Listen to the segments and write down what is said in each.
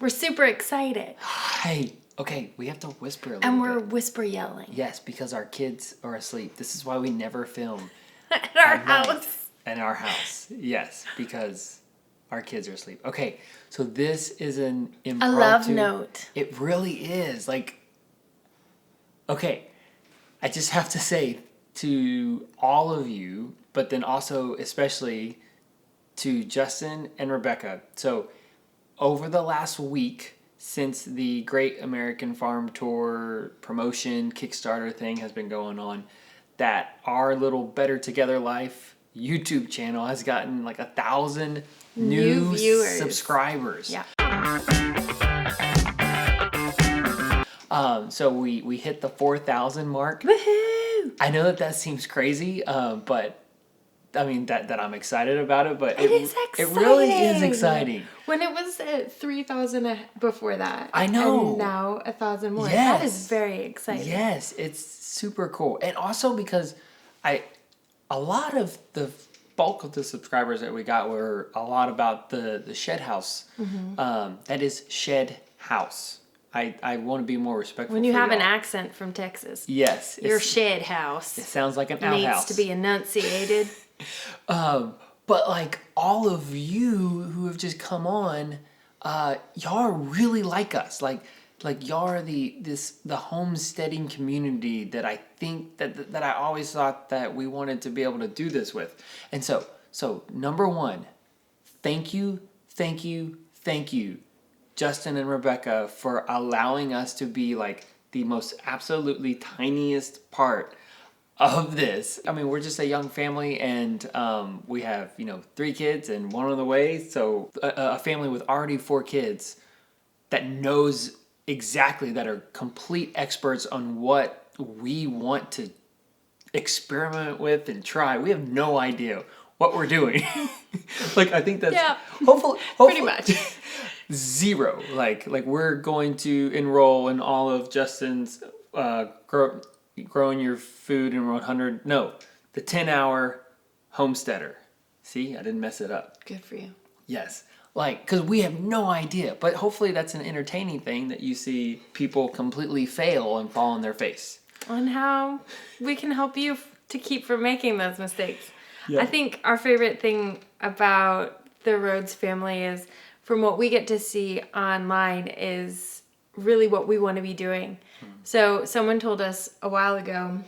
We're super excited. Hey, okay, we have to whisper a little bit. And we're whisper yelling. Yes, because our kids are asleep. This is why we never film At our at night house. in our house. Yes, because our kids are asleep. Okay, so this is an impromptu. A love note. It really is. Like, okay, I just have to say to all of you, but then also especially to Justin and Rebecca. So, over the last week, since the Great American Farm Tour promotion Kickstarter thing has been going on, that our little Better Together Life YouTube channel has gotten like 1,000 new viewers. Subscribers. Yeah. So we hit the 4,000 mark. Woohoo! I know that seems crazy, but I mean that I'm excited about it. But It is exciting. It really is exciting. When it was at 3,000 before that. I know. And now 1,000 more. Yes. That is very exciting. Yes, it's super cool, and also because a lot of the bulk of the subscribers that we got were a lot about the shed house. Mm-hmm. That is shed house. I want to be more respectful. When you for have an y'all. accent from Texas. Yes, Your shed house it sounds like an needs outhouse. to be enunciated. But like all of you who have just come on, y'all really like us. Like y'all are the homesteading community that I think that I always thought that we wanted to be able to do this with. And so number one, thank you, Justin and Rebecca, for allowing us to be like the most absolutely tiniest part of this. I mean, we're just a young family, and we have 3 kids and 1 on the way. So a family with already 4 kids that knows exactly, that are complete experts on what we want to experiment with and try. We have no idea what we're doing. Like, I think that's hopefully Pretty much. zero. Like we're going to enroll in all of Justin's growing your food in 100. No, the 10-hour homesteader. See, I didn't mess it up. Good for you. Yes. Like, because we have no idea. But hopefully that's an entertaining thing that you see people completely fail and fall on their face. On how we can help you to keep from making those mistakes. Yeah. I think our favorite thing about the Rhodes family is, from what we get to see online, is really what we want to be doing. So someone told us a while ago,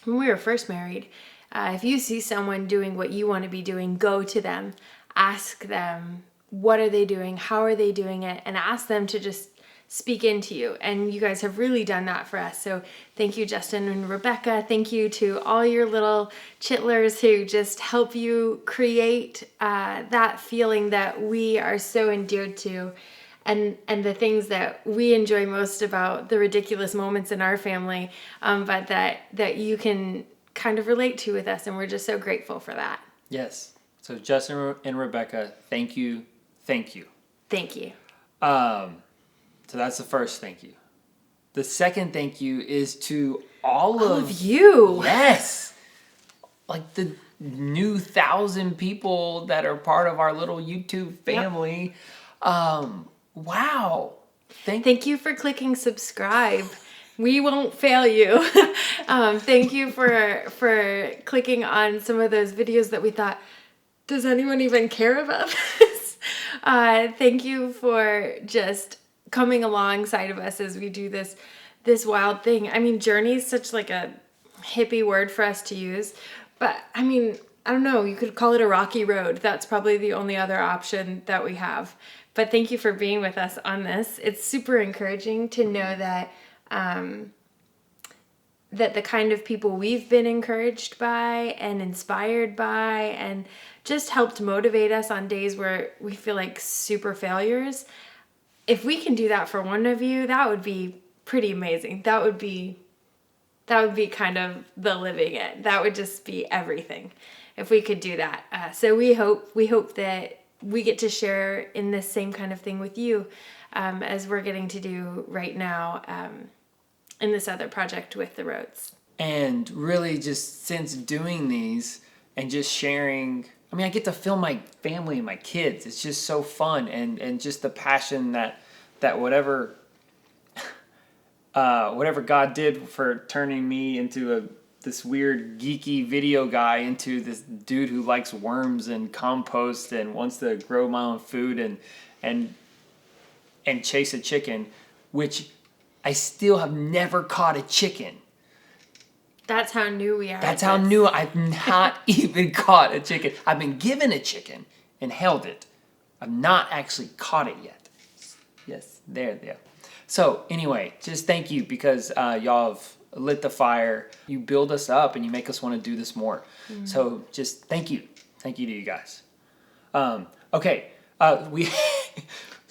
when we were first married, if you see someone doing what you want to be doing, go to them, ask them, what are they doing? How are they doing it? And ask them to just speak into you. And you guys have really done that for us. So thank you, Justin and Rebecca. Thank you to all your little chitlers who just help you create that feeling that we are so endeared to. And the things that we enjoy most about the ridiculous moments in our family, but that you can kind of relate to with us. And we're just so grateful for that. Yes. So Justin and Rebecca, thank you. Thank you. So that's the first thank you. The second thank you is to all of you. Yes. Like the new 1,000 people that are part of our little YouTube family. Yep. Wow. Thank you for clicking subscribe. We won't fail you. Thank you for clicking on some of those videos that we thought, does anyone even care about this? Thank you for just coming alongside of us as we do this wild thing. I mean, journey is such like a hippie word for us to use, but I mean, I don't know, you could call it a rocky road. That's probably the only other option that we have. But thank you for being with us on this. It's super encouraging to know that that the kind of people we've been encouraged by and inspired by and just helped motivate us on days where we feel like super failures. If we can do that for one of you, that would be pretty amazing. That would be kind of the living it. That would just be everything if we could do that. So we hope that we get to share in this same kind of thing with you as we're getting to do right now in this other project with the Rhodes. And really just since doing these and just sharing, I mean, I get to film my family and my kids. It's just so fun, and just the passion that that whatever God did for turning me into this weird geeky video guy into this dude who likes worms and compost and wants to grow my own food and chase a chicken, which I still have never caught a chicken. That's how new we are. That's how new. I've not even caught a chicken. I've been given a chicken and held it. I've not actually caught it yet. Yes, there. So anyway, just thank you because y'all have lit the fire. You build us up and you make us want to do this more. Mm-hmm. So just thank you to you guys. Okay, we're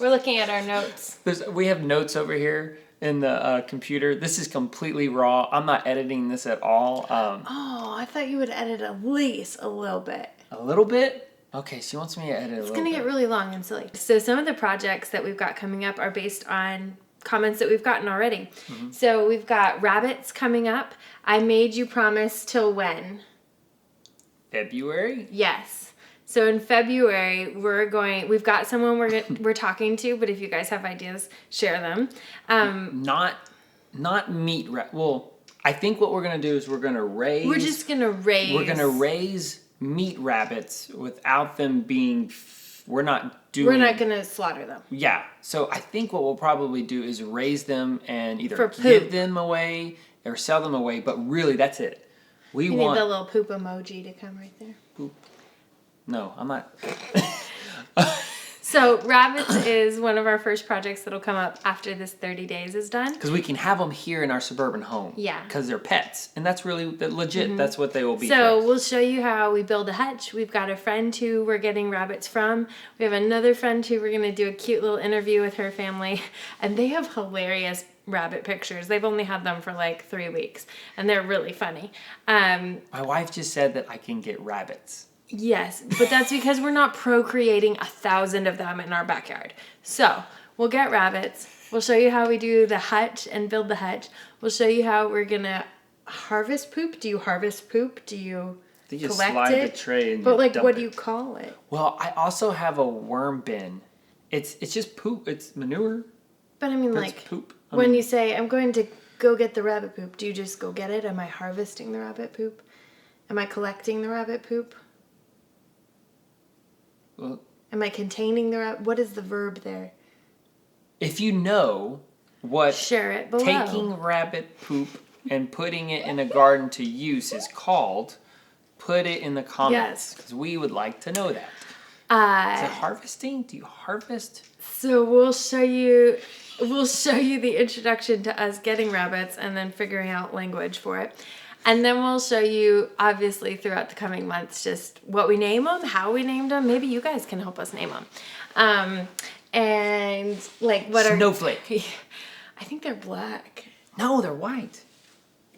looking at our notes. We have notes over here in the computer. This is completely raw. I'm not editing this at all. I thought you would edit at least a little bit. A little bit? Okay, she wants me to edit a little bit. It's going to get really long and silly. So some of the projects that we've got coming up are based on comments that we've gotten already. Mm-hmm. So we've got rabbits coming up. I made you promise till when? February? Yes. So in February, we've got someone we're talking to, but if you guys have ideas, share them. Not meat well, I think what we're going to do is we're going to raise meat rabbits without them being we're not going to slaughter them. Yeah. So I think what we'll probably do is raise them and either give them away or sell them away, but really that's it. You need the little poop emoji to come right there. Poop. No, I'm not. So rabbits is one of our first projects that'll come up after this 30 days is done. Because we can have them here in our suburban home. Yeah. Because they're pets. And that's really legit. Mm-hmm. That's what they will be. So we'll show you how we build a hutch. We've got a friend who we're getting rabbits from. We have another friend who we're going to do a cute little interview with her family. And they have hilarious rabbit pictures. They've only had them for like 3 weeks. And they're really funny. My wife just said that I can get rabbits. Yes, but that's because we're not procreating 1,000 of them in our backyard. So we'll get rabbits. We'll show you how we do the hutch and build the hutch. We'll show you how we're going to harvest poop. Do you harvest poop? Do you collect slide it? The tray and but like, what do you call it? Well, I also have a worm bin. It's just poop. It's manure. But I mean, like, poop. When you say, I'm going to go get the rabbit poop, do you just go get it? Am I harvesting the rabbit poop? Am I collecting the rabbit poop? Well, am I containing the rabbit? What is the verb there? If you know what share it below. Taking rabbit poop and putting it in a garden to use is called, put it in the comments. Because we would like to know that. Is it harvesting? Do you harvest? So we'll show you the introduction to us getting rabbits and then figuring out language for it. And then we'll show you, obviously, throughout the coming months, just what we name them, how we named them. Maybe you guys can help us name them. And, like, what are... Snowflake. I think they're black. No, they're white.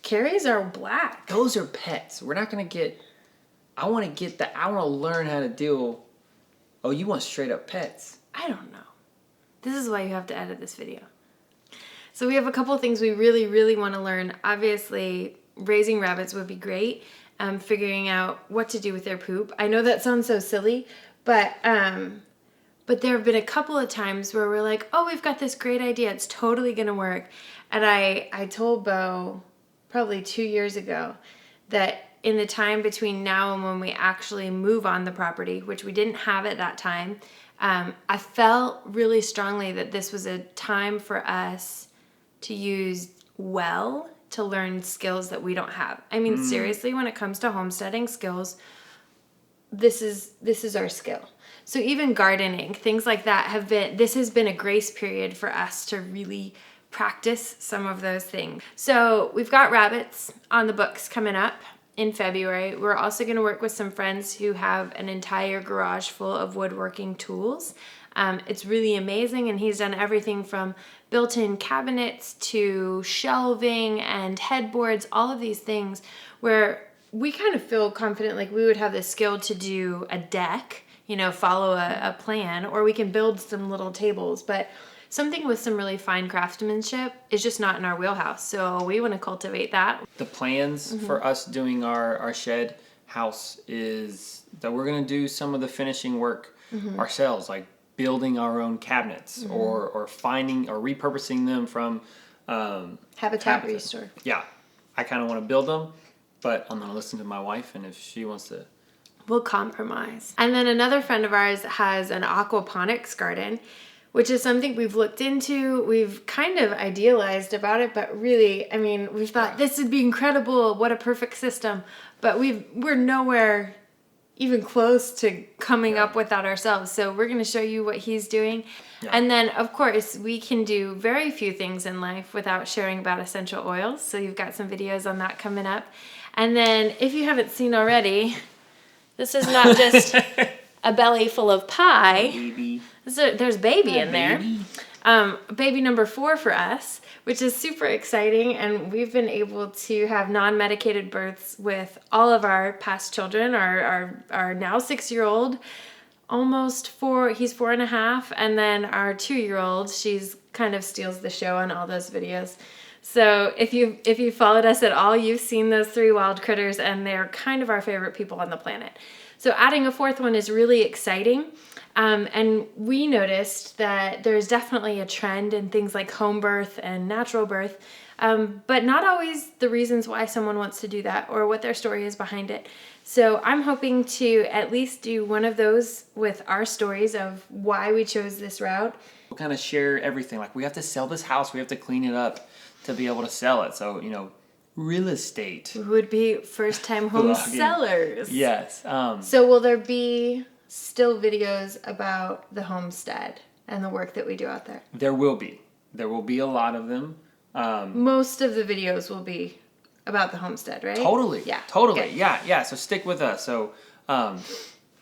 Carries are black. Those are pets. We're not going to get... I want to learn how to deal... Oh, you want straight up pets. I don't know. This is why you have to edit this video. So we have a couple of things we really, really want to learn. Obviously... raising rabbits would be great. Figuring out what to do with their poop. I know that sounds so silly, but there have been a couple of times where we're like, oh, we've got this great idea. It's totally going to work. And I told Bo probably 2 years ago that in the time between now and when we actually move on the property, which we didn't have at that time, I felt really strongly that this was a time for us to use to learn skills that we don't have. I mean, seriously, when it comes to homesteading skills, this is our skill. So even gardening, things like that this has been a grace period for us to really practice some of those things. So we've got rabbits on the books coming up in February. We're also going to work with some friends who have an entire garage full of woodworking tools. It's really amazing, and he's done everything from built-in cabinets to shelving and headboards, all of these things where we kind of feel confident like we would have the skill to do a deck, follow a plan, or we can build some little tables, but something with some really fine craftsmanship is just not in our wheelhouse. So we want to cultivate that. The plans for us doing our shed house is that we're going to do some of the finishing work ourselves, like building our own cabinets or finding or repurposing them from Habitat Restore. Yeah, I kind of want to build them, but I'm going to listen to my wife, and if she wants to... We'll compromise. And then another friend of ours has an aquaponics garden, which is something we've looked into. We've kind of idealized about it, but really, I mean, we've thought this would be incredible. What a perfect system. But we're nowhere even close to coming up with that ourselves. So we're going to show you what he's doing. Yeah. And then, of course, we can do very few things in life without sharing about essential oils. So you've got some videos on that coming up. And then, if you haven't seen already, this is not just a belly full of pie. Baby. There's baby in there. Baby number 4 for us, which is super exciting. And we've been able to have non-medicated births with all of our past children. Our now 6-year-old, almost 4, he's 4.5. And then our 2-year-old, she's kind of steals the show on all those videos. So if you followed us at all, you've seen those 3 wild critters, and they're kind of our favorite people on the planet. So adding a 4th one is really exciting. And we noticed that there's definitely a trend in things like home birth and natural birth, but not always the reasons why someone wants to do that or what their story is behind it. So I'm hoping to at least do one of those with our stories of why we chose this route. We'll kind of share everything. Like, we have to sell this house. We have to clean it up to be able to sell it. So, real estate. We would be first-time home sellers. Yes. So will there be still videos about the homestead and the work that we do out there? There will be. There will be a lot of them. Most of the videos will be about the homestead, right? Totally. Yeah. Totally. Okay. Yeah. So stick with us. So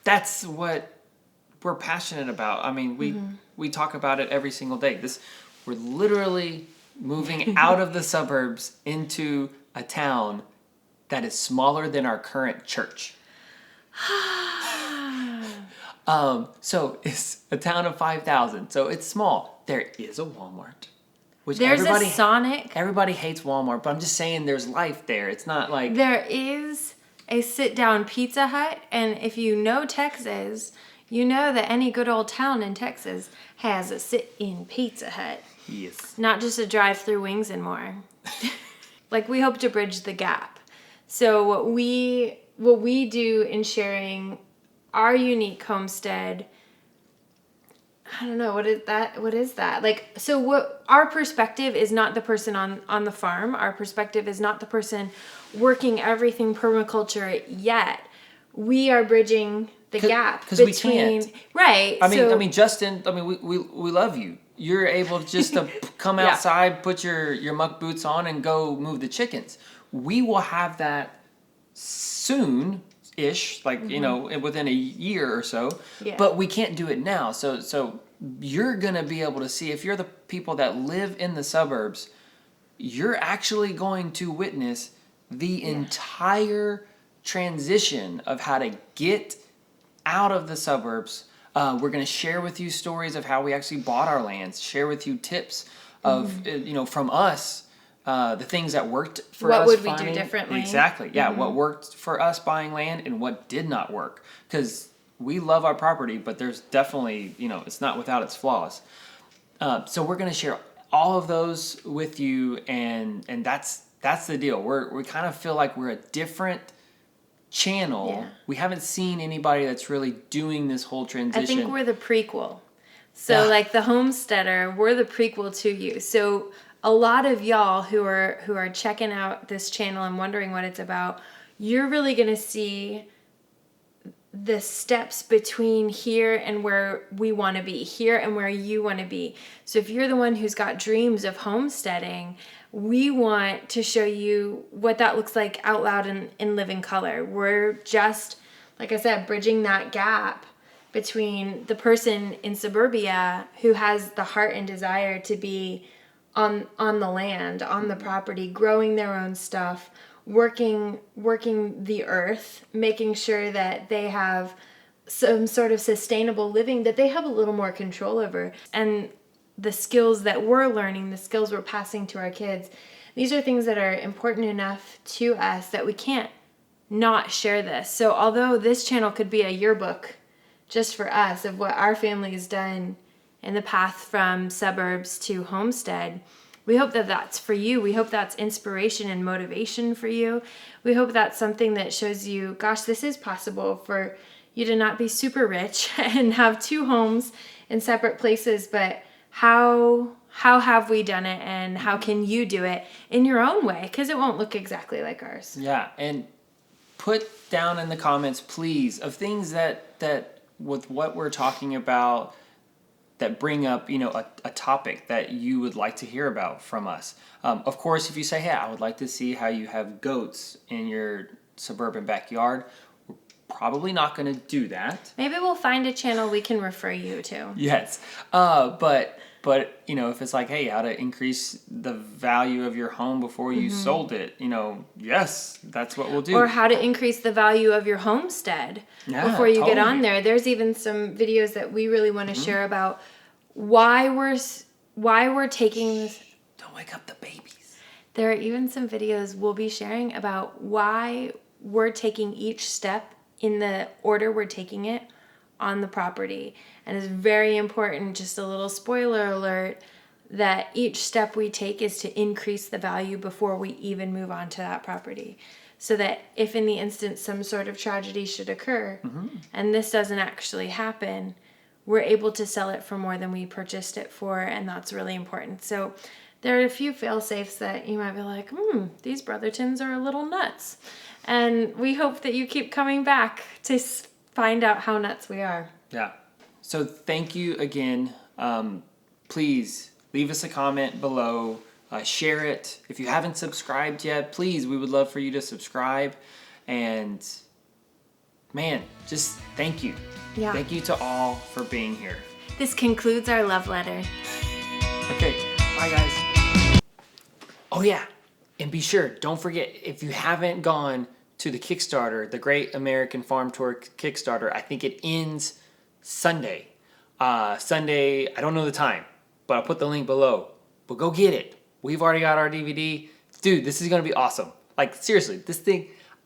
that's what we're passionate about. I mean, we talk about it every single day. We're literally moving out of the suburbs into a town that is smaller than our current church. So it's a town of 5,000. So it's small. There is a Walmart. Which there's a Sonic. Everybody hates Walmart, but I'm just saying there's life there. It's not like... There is a sit-down Pizza Hut, and if you know Texas, you know that any good old town in Texas has a sit-in Pizza Hut. Yes. Not just a drive-through Wings and More. Like, we hope to bridge the gap. So what we do in sharing our unique homestead, I don't know, what is that? Like, so what our perspective is not the person on the farm. Our perspective is not the person working everything permaculture yet. We are bridging the gap between... Because we can't. Right. I mean, Justin, we love you. You're able just to come outside, put your muck boots on, and go move the chickens. We will have that soon-ish, like, within a year or so. Yeah. But we can't do it now. So you're going to be able to see, if you're the people that live in the suburbs, you're actually going to witness the entire transition of how to get out of the suburbs. We're going to share with you stories of how we actually bought our lands, share with you tips of, from us, the things that worked for us. What would we do differently? Exactly. Yeah. What worked for us buying land and what did not work. Because we love our property, but there's definitely, it's not without its flaws. So we're going to share all of those with you. And that's the deal. We kind of feel like we're a different channel. Yeah. We haven't seen anybody that's really doing this whole transition. I think we're the prequel. So like the homesteader, we're the prequel to you. So a lot of y'all who are checking out this channel and wondering what it's about, you're really going to see the steps between here and where we want to be, here and where you want to be. So if you're the one who's got dreams of homesteading, we want to show you what that looks like out loud in living color. We're just, like I said, bridging that gap between the person in suburbia who has the heart and desire to be on the land, on the property, growing their own stuff, working the earth, making sure that they have some sort of sustainable living that they have a little more control over. And the skills that we're learning, the skills we're passing to our kids, these are things that are important enough to us that we can't not share this. So although this channel could be a yearbook just for us, of what our family has done in the path from suburbs to homestead. We hope that that's for you. We hope that's inspiration and motivation for you. We hope that's something that shows you, gosh, this is possible for you to not be super rich and have 2 homes in separate places, but how have we done it, and how can you do it in your own way? Because it won't look exactly like ours. Yeah, and put down in the comments, please, of things that with what we're talking about that bring up, a topic that you would like to hear about from us. Of course, if you say, hey, I would like to see how you have goats in your suburban backyard, we're probably not going to do that. Maybe we'll find a channel we can refer you to. Yes. But if it's like, hey, how to increase the value of your home before you sold it, yes, that's what we'll do. Or how to increase the value of your homestead before you get on there. There's even some videos that we really want to share about why we're taking this. Don't wake up the babies. There are even some videos we'll be sharing about why we're taking each step in the order we're taking it on the property. And it's very important, just a little spoiler alert, that each step we take is to increase the value before we even move on to that property. So that if in the instance some sort of tragedy should occur, and this doesn't actually happen, we're able to sell it for more than we purchased it for, and that's really important. So there are a few fail-safes that you might be like, these Brothertons are a little nuts. And we hope that you keep coming back to find out how nuts we are. Yeah. So thank you again. Please leave us a comment below. Share it. If you haven't subscribed yet, please, we would love for you to subscribe. And man, just thank you. Yeah. Thank you to all for being here. This concludes our love letter. Okay. Bye, guys. Oh, yeah. And be sure, don't forget, if you haven't gone to the Kickstarter, the Great American Farm Tour Kickstarter, I think it ends Sunday. Sunday, I don't know the time, but I'll put the link below. But go get it. We've already got our DVD. Dude, this is going to be awesome. Like, seriously,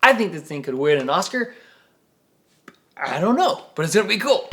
I think this thing could win an Oscar. I don't know, but it's going to be cool.